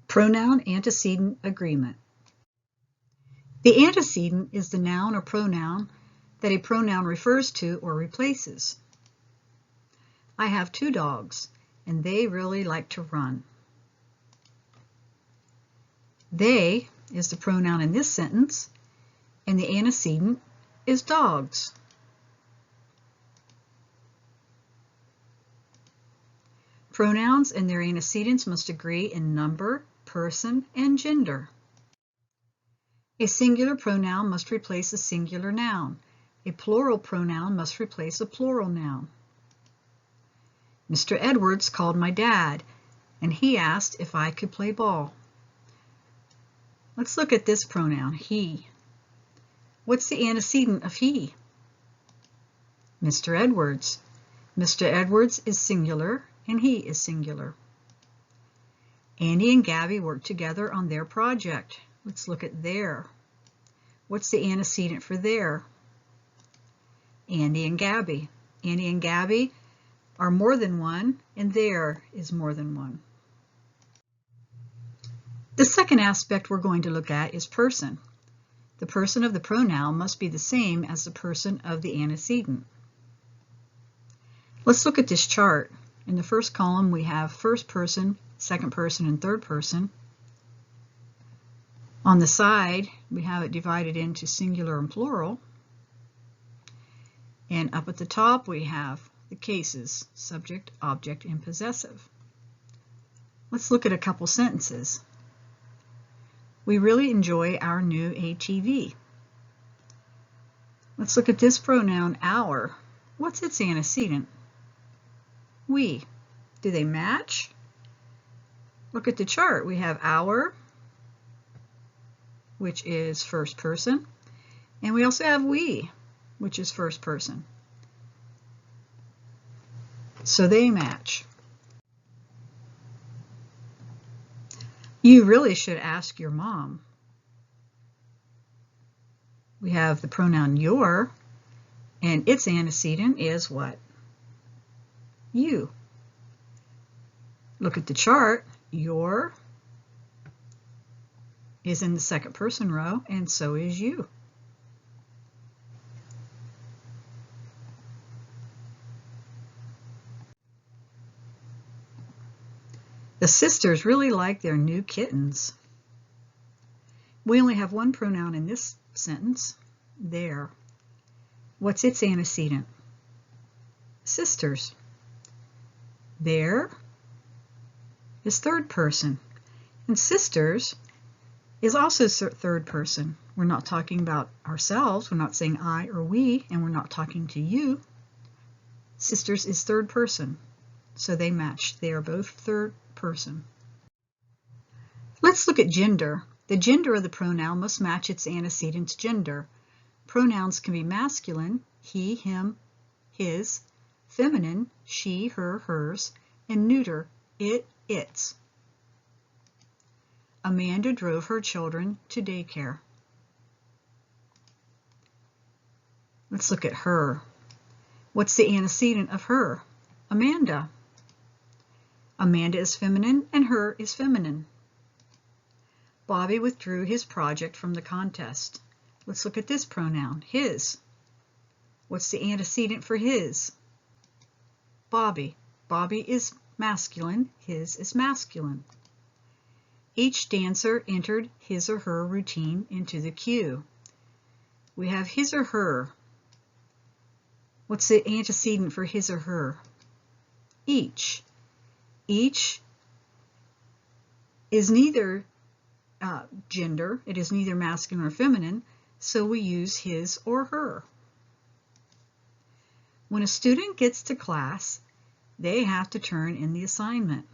Pronoun antecedent agreement. The antecedent is the noun or pronoun that a pronoun refers to or replaces. I have 2 dogs, and they really like to run. They is the pronoun in this sentence, and the antecedent is dogs. Pronouns and their antecedents must agree in number, person, and gender. A singular pronoun must replace a singular noun. A plural pronoun must replace a plural noun. Mr. Edwards called my dad, and he asked if I could play ball. Let's look at this pronoun, he. What's the antecedent of he? Mr. Edwards. Mr. Edwards is singular, and he is singular. Andy and Gabby worked together on their project. Let's look at their. What's the antecedent for their? Andy and Gabby. Andy and Gabby are more than one, and there is more than one. The second aspect we're going to look at is person. The person of the pronoun must be the same as the person of the antecedent. Let's look at this chart. In the first column, we have first person, second person, and third person. On the side, we have it divided into singular and plural. And up at the top, we have the cases, subject, object, and possessive. Let's look at a couple sentences. We really enjoy our new ATV. Let's look at this pronoun, our. What's its antecedent? We. Do they match? Look at the chart. We have our, which is first person, and we also have we, which is first person. So they match. You really should ask your mom. We have the pronoun your, and its antecedent is what? You. Look at the chart. Your is in the second person row, and so is you. The sisters really like their new kittens. We only have one pronoun in this sentence, their. What's its antecedent? Sisters. Their is third person, and sisters is also third person. We're not talking about ourselves, we're not saying I or we, and we're not talking to you. Sisters is third person, so they match. They are both third person. Let's look at gender. The gender of the pronoun must match its antecedent's gender. Pronouns can be masculine, he, him, his, feminine, she, her, hers, and neuter, it, its. Amanda drove her children to daycare. Let's look at her. What's the antecedent of her? Amanda. Amanda is feminine and her is feminine. Bobby withdrew his project from the contest. Let's look at this pronoun, his. What's the antecedent for his? Bobby. Bobby is masculine, his is masculine. Each dancer entered his or her routine into the queue. We have his or her. What's the antecedent for his or her? Each. Each is neither gender, it is neither masculine or feminine, so we use his or her. When a student gets to class, they have to turn in the assignment.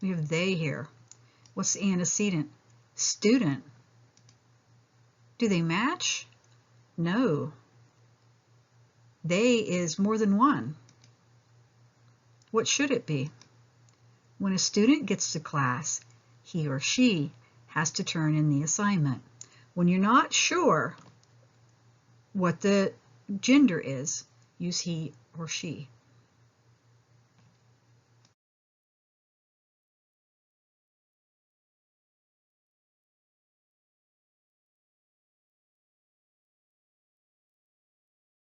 We have they here. What's the antecedent? Student. Do they match? No. They is more than one. What should it be? When a student gets to class, he or she has to turn in the assignment. When you're not sure what the gender is, use he or she.